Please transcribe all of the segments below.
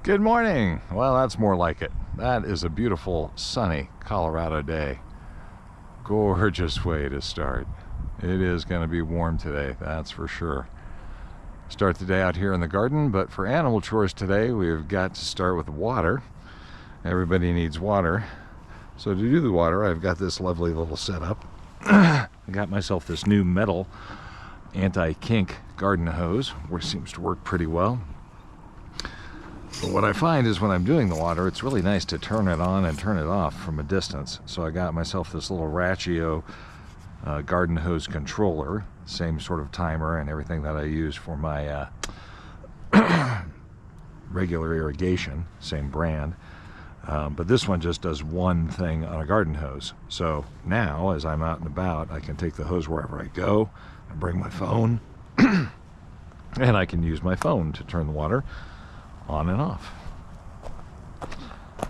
Good morning. Well, that's more like it. That is a beautiful, sunny Colorado day. Gorgeous way to start. It is going to be warm today, that's for sure. Start the day out here in the garden, but for animal chores today, we've got to start with water. Everybody needs water. So to do the water, I've got this lovely little setup. I got myself this new metal anti-kink garden hose, which seems to work pretty well. But what I find is when I'm doing the water, it's really nice to turn it on and turn it off from a distance. So I got myself this little Rachio garden hose controller, same sort of timer and everything that I use for my regular irrigation, same brand. But this one just does one thing on a garden hose. So now, as I'm out and about, I can take the hose wherever I go and bring my phone, and I can use my phone to turn the water on and off.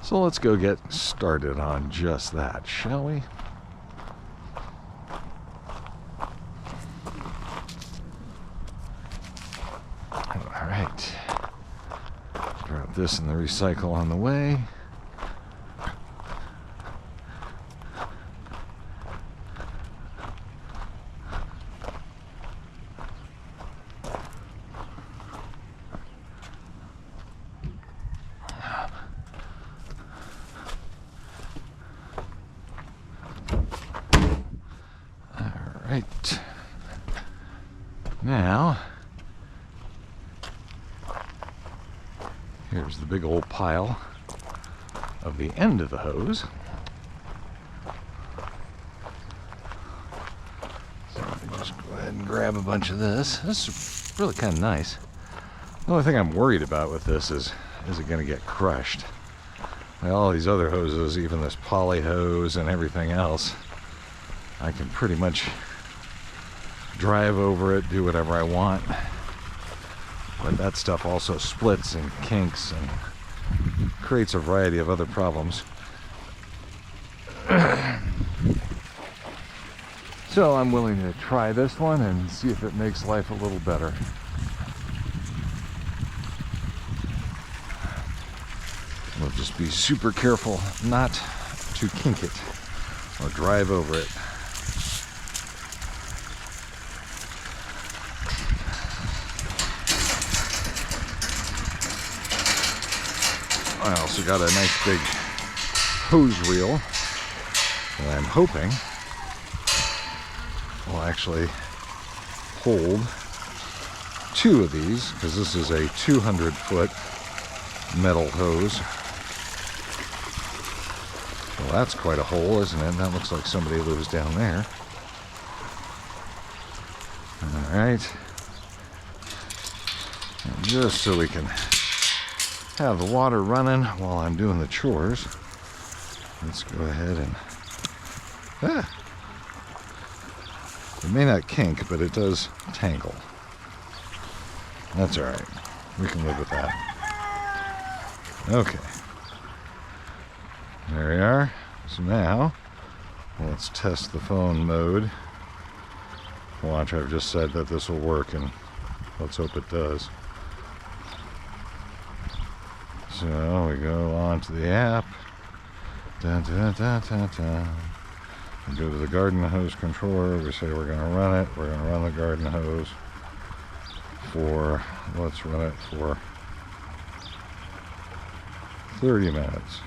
So let's go get started on just that, shall we? All right. Drop this in the recycle on the way. Right. Now, here's the big old pile of the end of the hose. So let me just go ahead and grab a bunch of this. This is really kind of nice. The only thing I'm worried about with this is it going to get crushed? Like all these other hoses, even this poly hose and everything else, I can pretty much drive over it, do whatever I want. But that stuff also splits and kinks and creates a variety of other problems. So I'm willing to try this one and see if it makes life a little better. We'll just be super careful not to kink it or drive over it. I also got a nice big hose reel that I'm hoping will actually hold two of these, because this is a 200-foot metal hose. Well, that's quite a hole, isn't it? That looks like somebody lives down there. All right. And just so we can have the water running while I'm doing the chores, let's go ahead and it may not kink, but it does tangle. That's all right, we can live with that. Okay, there we are. So now let's test the phone mode. Watch, I've just said that this will work, and let's hope it does. So we go on to the app, we go to the garden hose controller, we say we're going to run it, we're going to run the garden hose for, let's run it for 30 minutes.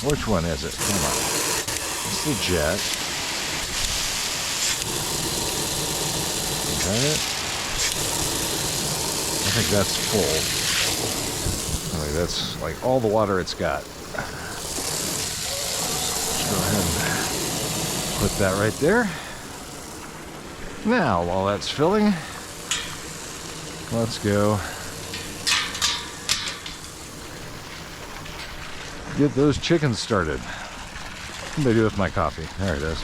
Which one is it? Come on. It's the jet. Is that it? I think that's full. I mean, that's like all the water it's got. Let's go ahead and put that right there. Now, while that's filling, let's go get those chickens started. What do they do with my coffee? There it is.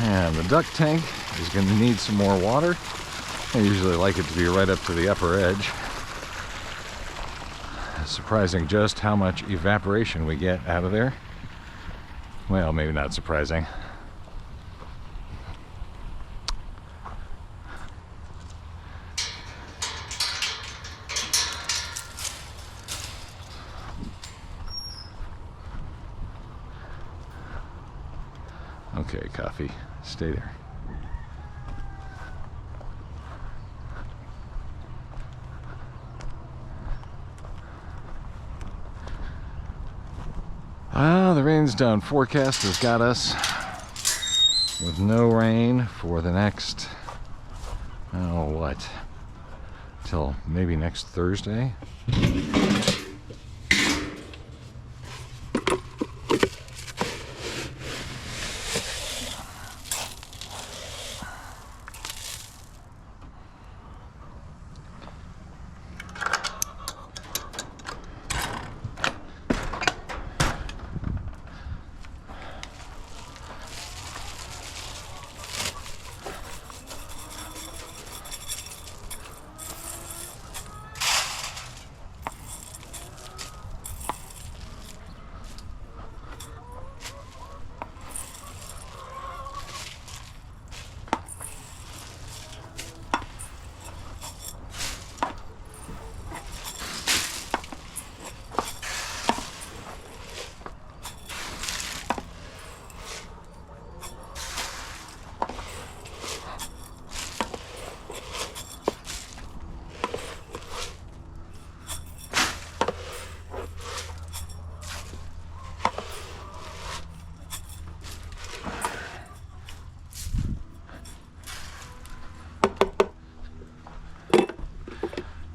And the duck tank is going to need some more water. I usually like it to be right up to the upper edge. It's surprising just how much evaporation we get out of there. Well, maybe not surprising. Okay, coffee, stay there. The rain's done. Forecast has got us with no rain for the next, oh, what, till maybe next Thursday.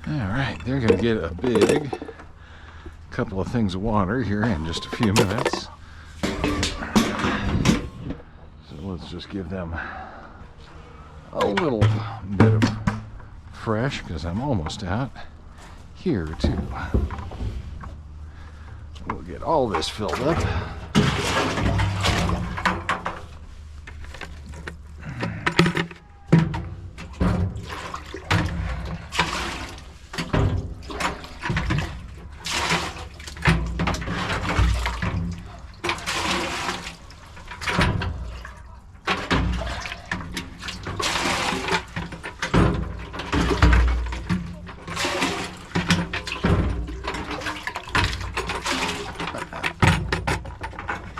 Alright, they're going to get a big couple of things of water here in just a few minutes. So let's just give them a little bit of fresh, because I'm almost out here too. We'll get all this filled up.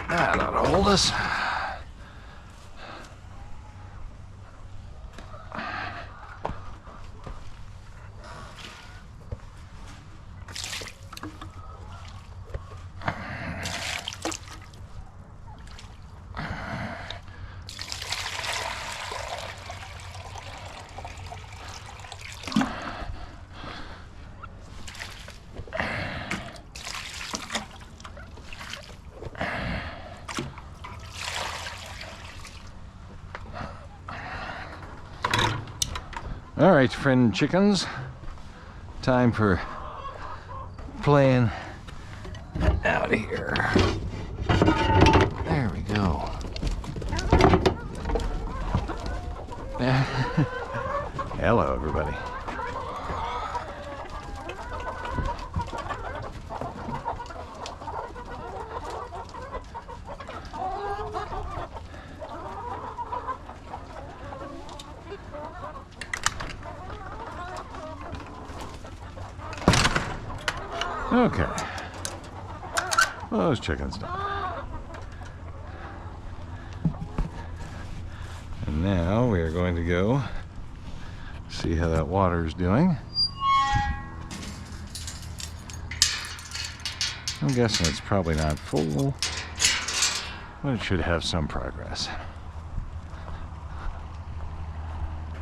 That ought to hold us. All right, friend chickens, time for playing out of here. There we go. Hello, everybody. Okay. Well, those chickens done. And now we are going to go see how that water is doing. I'm guessing it's probably not full, but it should have some progress.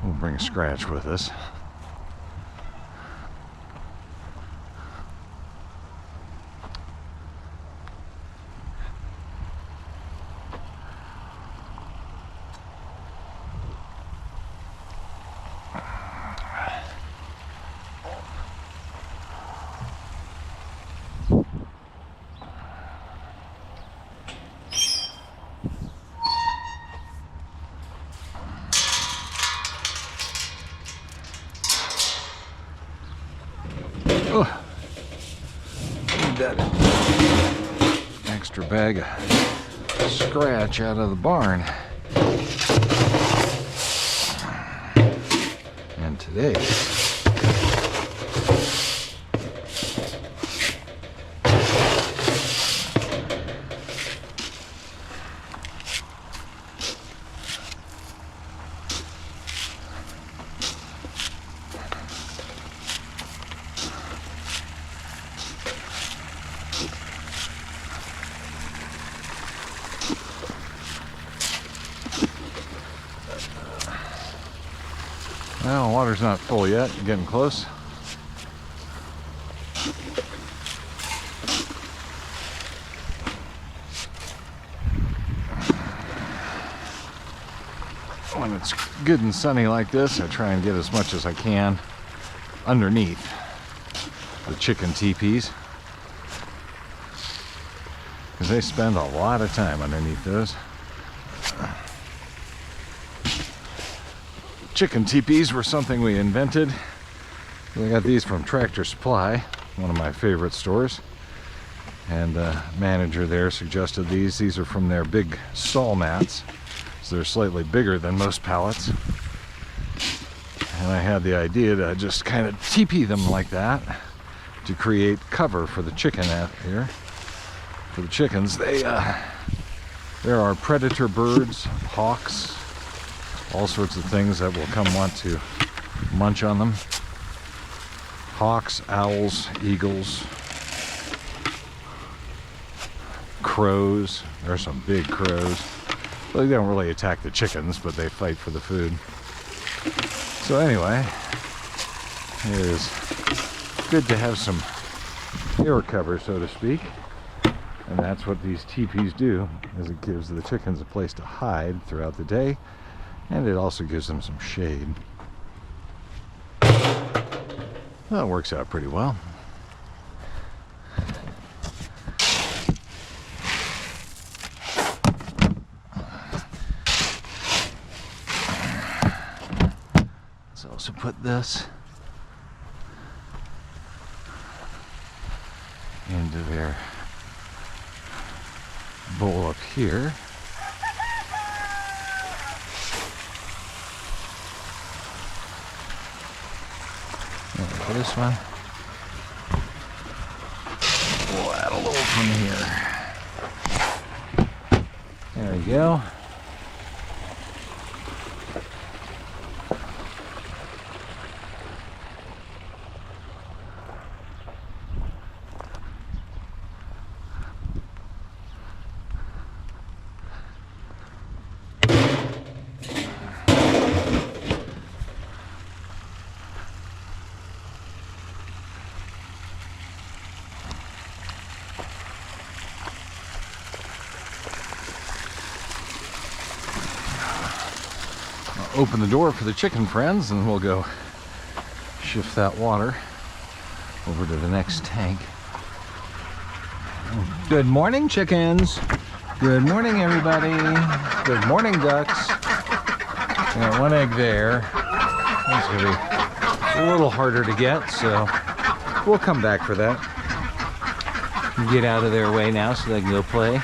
We'll bring Scratch with us. Oh, need that extra bag of Scratch out of the barn. And today, well, water's not full yet. Getting close. When it's good and sunny like this, I try and get as much as I can underneath the chicken teepees, because they spend a lot of time underneath those. Chicken teepees were something we invented. We got these from Tractor Supply, one of my favorite stores, and the manager there suggested these. These are from their big stall mats, so they're slightly bigger than most pallets. And I had the idea to just kind of teepee them like that to create cover for the chicken out here. For the chickens, there are predator birds, hawks, all sorts of things that will come want to munch on them. Hawks, owls, eagles, crows. There are some big crows. Well, they don't really attack the chickens, but they fight for the food. So anyway, it is good to have some air cover, so to speak. And that's what these teepees do, is it gives the chickens a place to hide throughout the day. And it also gives them some shade. That works out pretty well. Let's also put this into their bowl up here. For this one, we'll add a little from here. There we go. Open the door for the chicken friends, and we'll go shift that water over to the next tank. Good morning, chickens. Good morning, everybody. Good morning, ducks. I got one egg there. That's gonna be a little harder to get, so we'll come back for that. Get out of their way now so they can go play.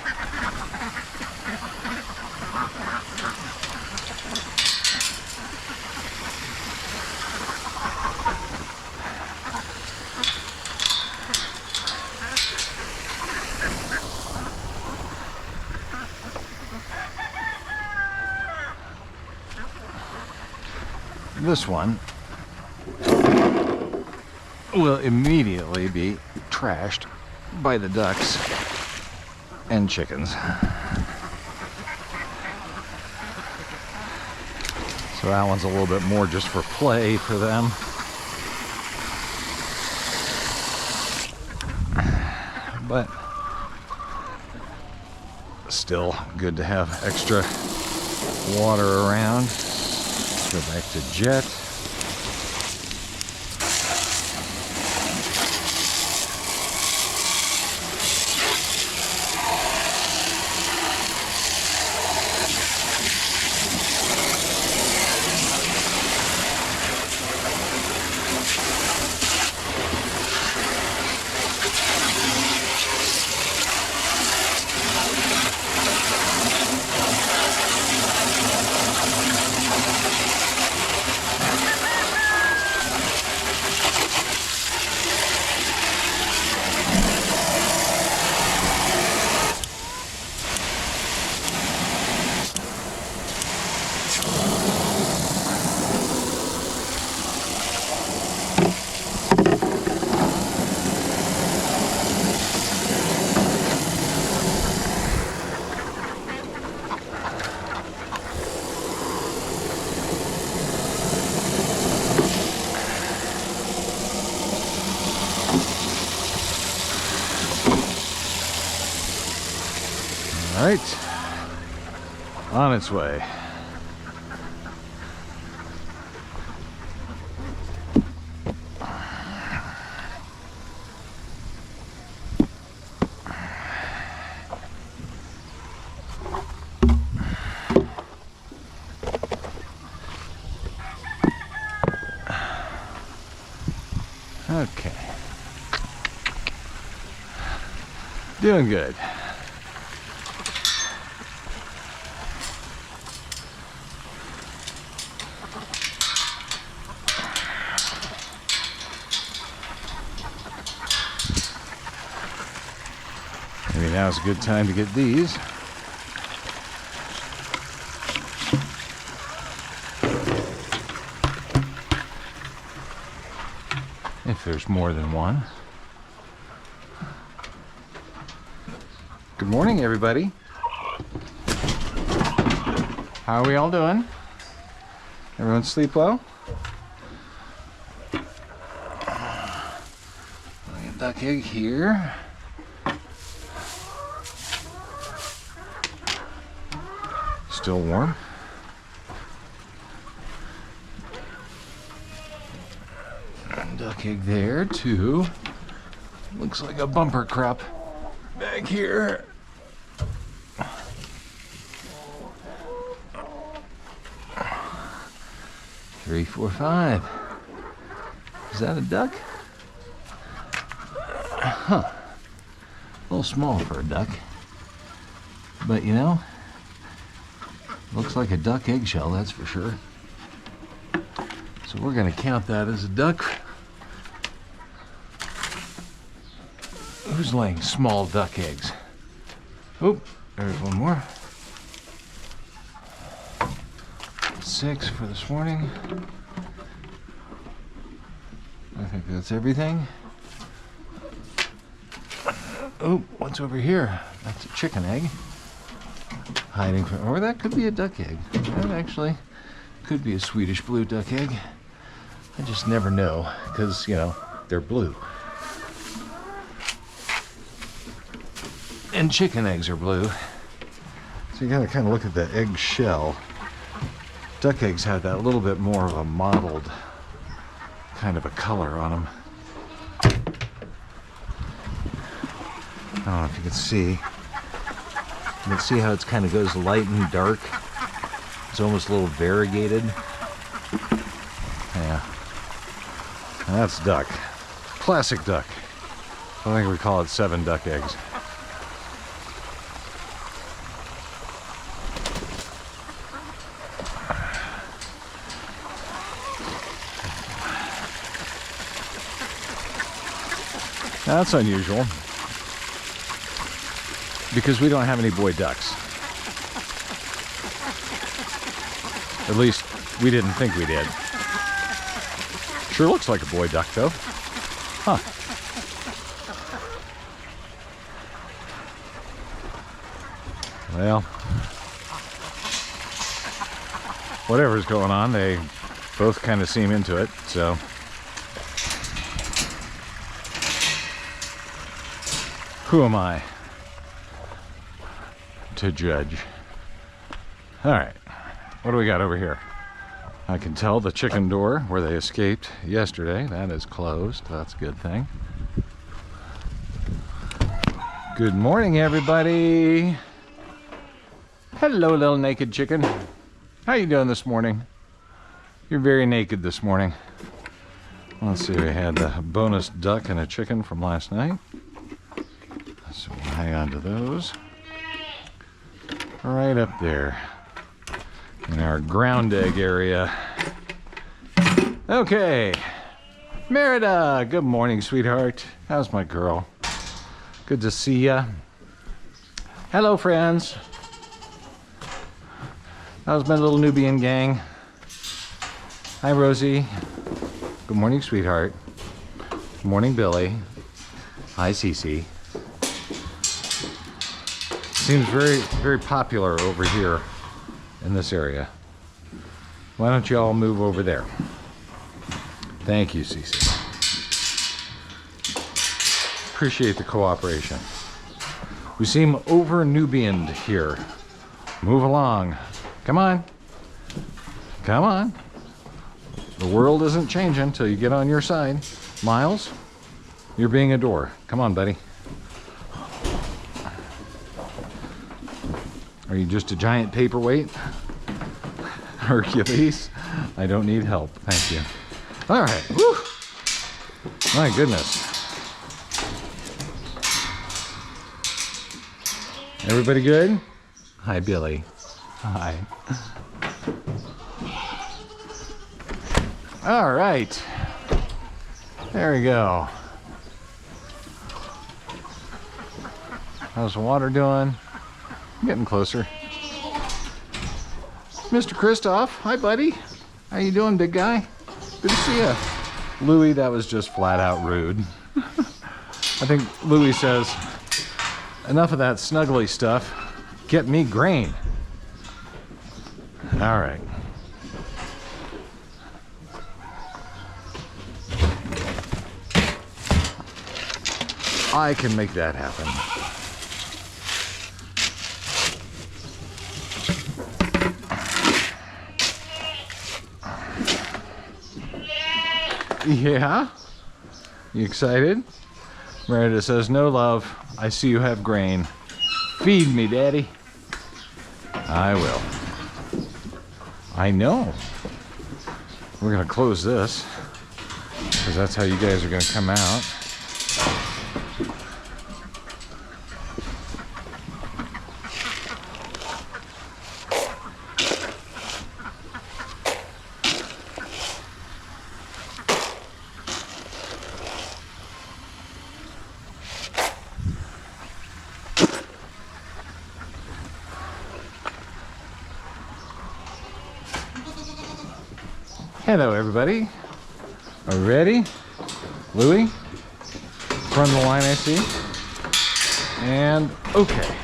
This one will immediately be trashed by the ducks and chickens. So that one's a little bit more just for play for them. But still good to have extra water around. Go back to jet. All right, on its way. Okay. Doing good. Maybe now's a good time to get these. If there's more than one. Good morning, everybody. How are we all doing? Everyone sleep well? Duck egg here. Still warm. Duck egg there too. Looks like a bumper crop back here. Three, four, five. Is that a duck? Huh. A little small for a duck. But you know, looks like a duck eggshell, that's for sure. So we're going to count that as a duck. Who's laying small duck eggs? Oh, there's one more. 6 for this morning. I think that's everything. Oh, what's over here? That's a chicken egg. Hiding from, or that could be a duck egg. That actually could be a Swedish blue duck egg. I just never know, because, you know, they're blue. And chicken eggs are blue. So you gotta kind of look at the egg shell. Duck eggs have that little bit more of a mottled kind of a color on them. I don't know if you can see. You can see how it kind of goes light and dark. It's almost a little variegated. Yeah. And that's duck. Classic duck. I think we call it 7 duck eggs. Now, that's unusual because we don't have any boy ducks. At least we didn't think we did. Sure looks like a boy duck, though. Huh. Well, whatever's going on, they both kind of seem into it, so. Who am I to judge? All right, what do we got over here? I can tell the chicken door where they escaped yesterday. That is closed. That's a good thing. Good morning, everybody. Hello, little naked chicken. How you doing this morning? You're very naked this morning. Let's see, we had a bonus duck and a chicken from last night. So we'll hang on to those. Right up there in our ground egg area. Okay, Merida, good morning, sweetheart. How's my girl? Good to see ya. Hello, friends. How's my little Nubian gang? Hi, Rosie. Good morning, sweetheart. Good morning, Billy. Hi, Cece. Seems very, very popular over here in this area. Why don't you all move over there? Thank you, Cece. Appreciate the cooperation. We seem over Nubian here. Move along. Come on. Come on. The world isn't changing until you get on your side. Miles, you're being a door. Come on, buddy. Are you just a giant paperweight? Hercules? I don't need help. Thank you. All right. Woo. My goodness. Everybody good? Hi, Billy. Hi. All right. There we go. How's the water doing? Getting closer. Mr. Kristoff, hi buddy. How you doing, big guy? Good to see you. Louie, that was just flat out rude. I think Louie says, enough of that snuggly stuff. Get me grain. All right. I can make that happen. Yeah? You excited? Meredith says, no love. I see you have grain. Feed me, Daddy. I will. I know. We're going to close this because that's how you guys are going to come out. Hello, everybody. Are we ready? Louie, front of the line, I see. And okay.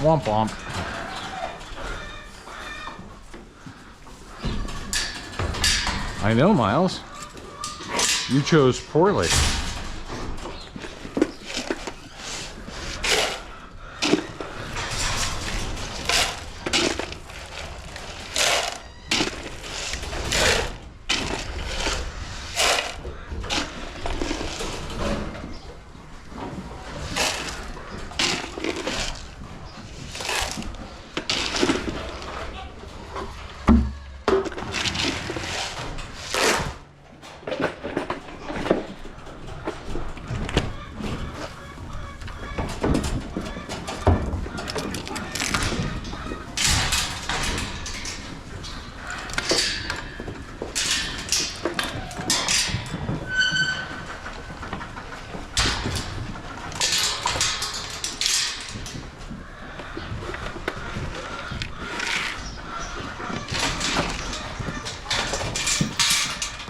Womp womp. I know, Miles. You chose poorly.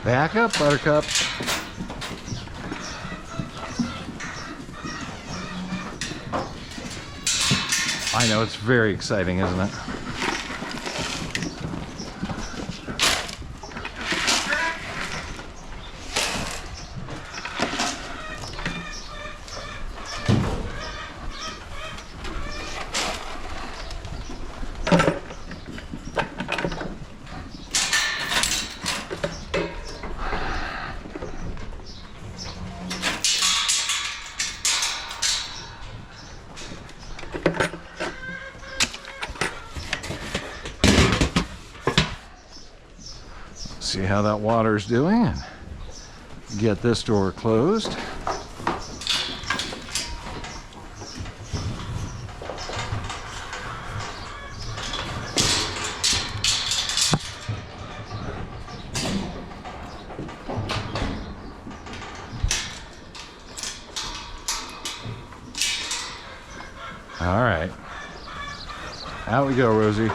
Back up, Buttercup. I know, it's very exciting, isn't it? See how that water's doing and get this door closed. All right, out we go, Rosie.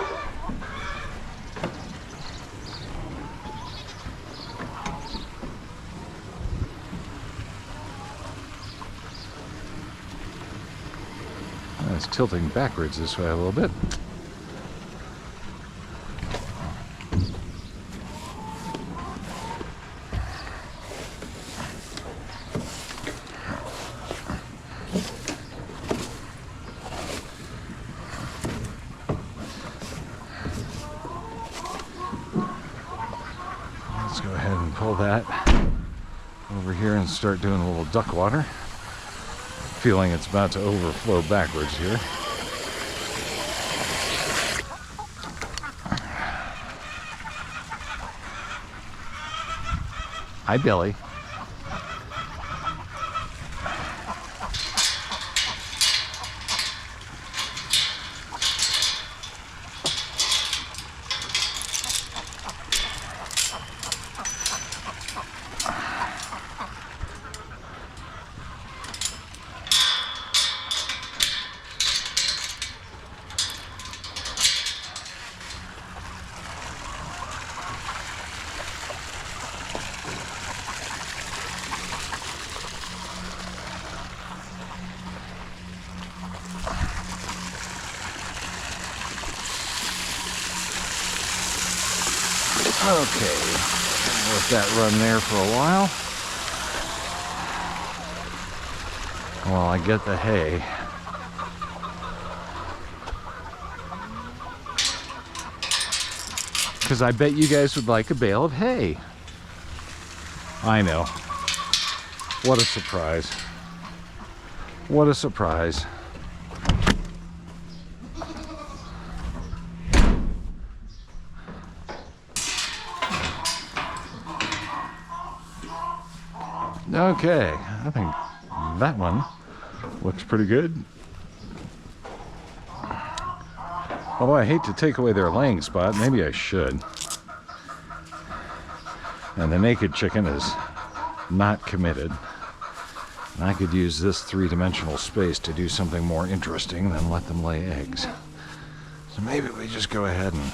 It's tilting backwards this way a little bit. Let's go ahead and pull that over here and start doing a little duck water. Feeling it's about to overflow backwards here. Hi, Billy. Okay, let that run there for a while while I get the hay. Because I bet you guys would like a bale of hay. I know. What a surprise. What a surprise. Okay, I think that one looks pretty good. Although I hate to take away their laying spot, maybe I should. And the naked chicken is not committed. And I could use this three-dimensional space to do something more interesting than let them lay eggs. So maybe we just go ahead and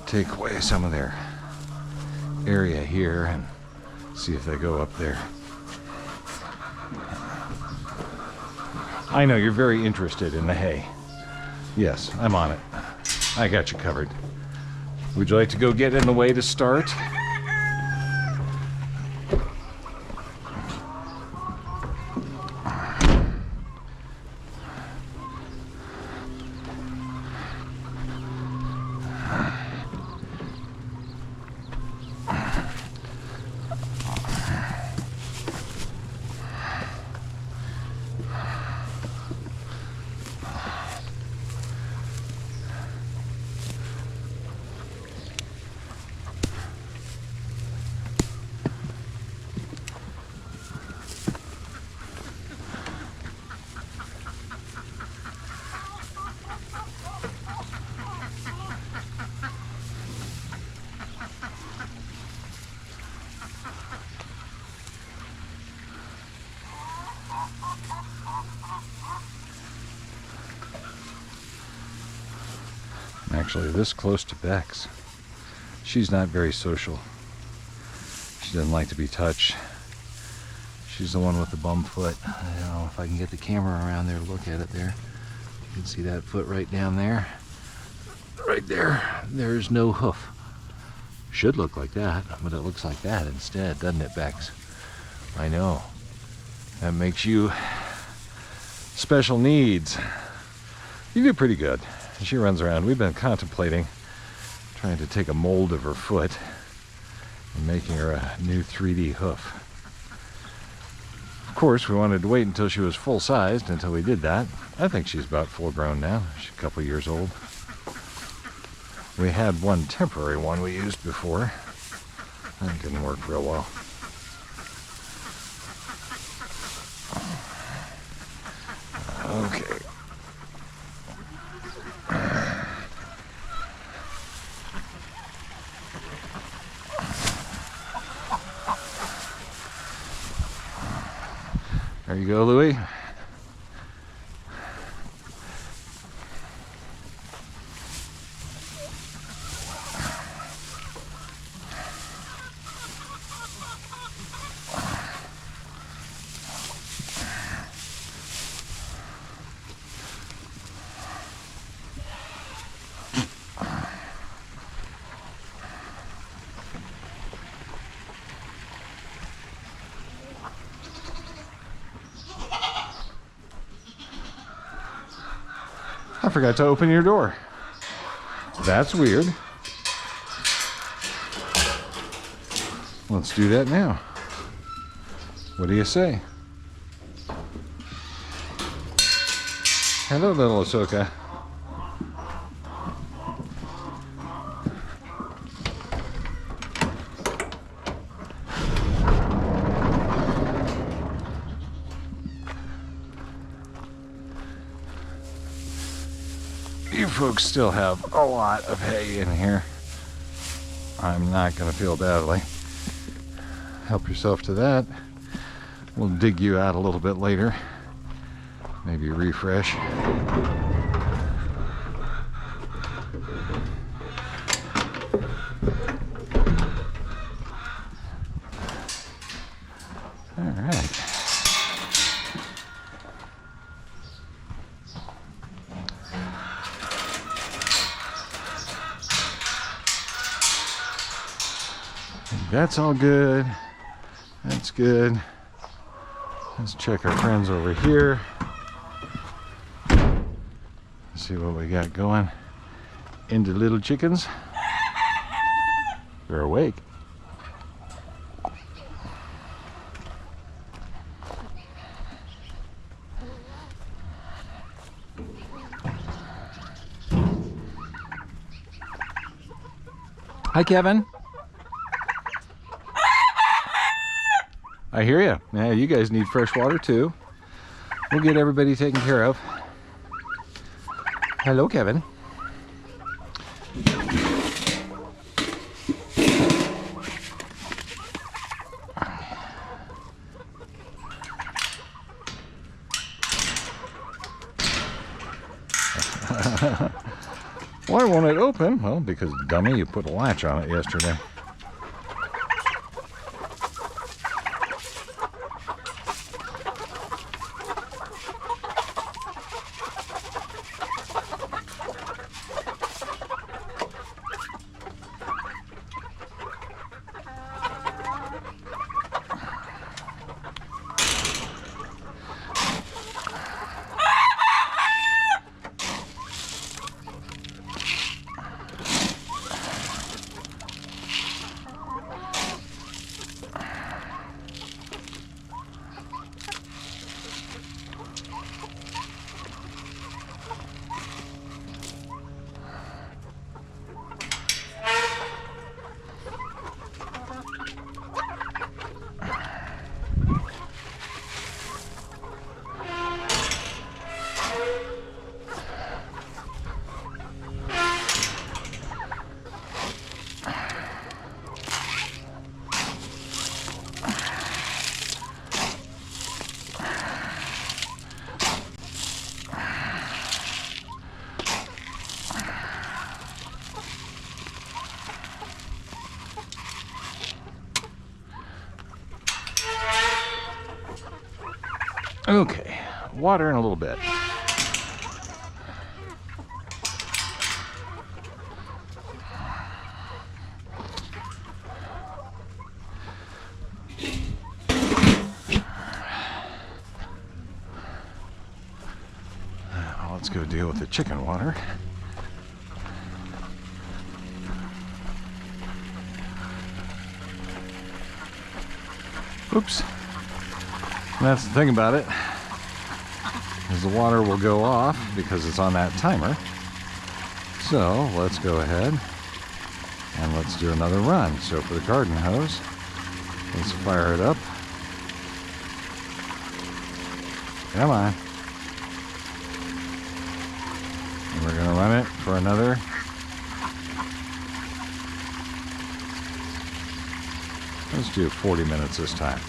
take away some of their area here and see if they go up there. I know you're very interested in the hay. Yes, I'm on it. I got you covered. Would you like to go get in the way to start? Actually, this close to Bex. She's not very social. She doesn't like to be touched. She's the one with the bum foot. I don't know if I can get the camera around there to look at it there. You can see that foot right down there. Right there. There's no hoof. Should look like that, but it looks like that instead, doesn't it, Bex? I know. That makes you special needs. You do pretty good. She runs around. We've been contemplating trying to take a mold of her foot and making her a new 3D hoof. Of course, we wanted to wait until she was full-sized until we did that. I think she's about full-grown now. She's a couple years old. We had one temporary one we used before. That didn't work real well. Okay. There you go, Louie. I forgot to open your door. That's weird. Let's do that now. What do you say? Hello, little Ahsoka. You folks still have a lot of hay in here. I'm not going to feel badly. Help yourself to that. We'll dig you out a little bit later. Maybe refresh. All right. That's all good. That's good. Let's check our friends over here. See what we got going. Into little chickens. They're awake. Hi, Kevin. I hear you. Yeah, you guys need fresh water too. We'll get everybody taken care of. Hello, Kevin. Why won't it open? Well, because dummy, you put a latch on it yesterday. Okay, water in a little bit. Now let's go deal with the chicken water. Oops. And that's the thing about it, is the water will go off because it's on that timer. So let's go ahead and let's do another run. So for the garden hose, let's fire it up. Come on. And we're going to run it for another. Let's do 40 minutes this time.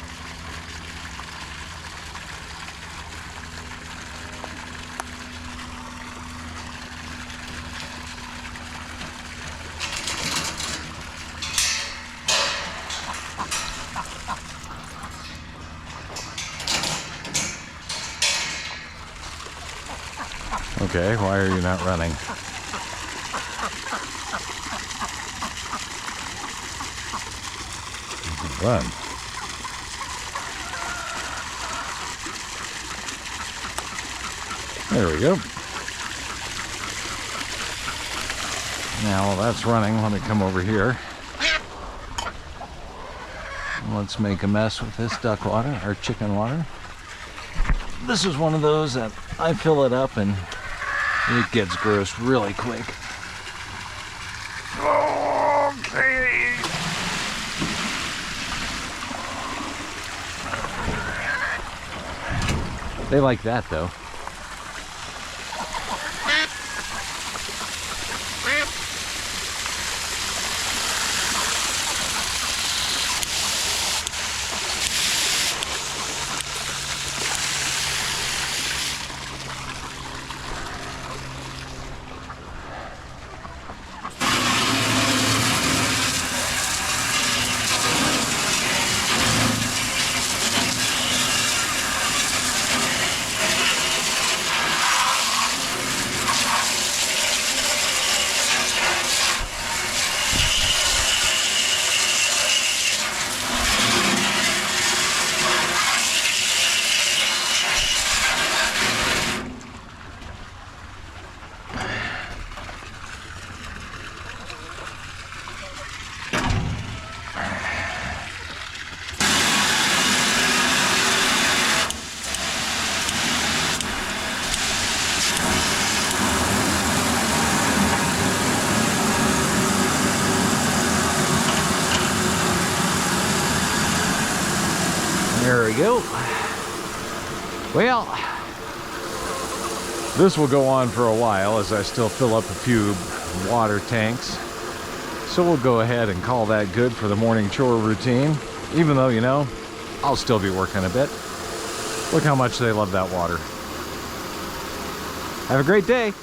Okay, why are you not running? Run. There we go. Now while that's running, let me come over here. Let's make a mess with this duck water, or chicken water. This is one of those that I fill it up and it gets gross really quick. Okay. They like that though. There we go. Well, this will go on for a while as I still fill up a few water tanks. So we'll go ahead and call that good for the morning chore routine. Even though, you know, I'll still be working a bit. Look how much they love that water. Have a great day.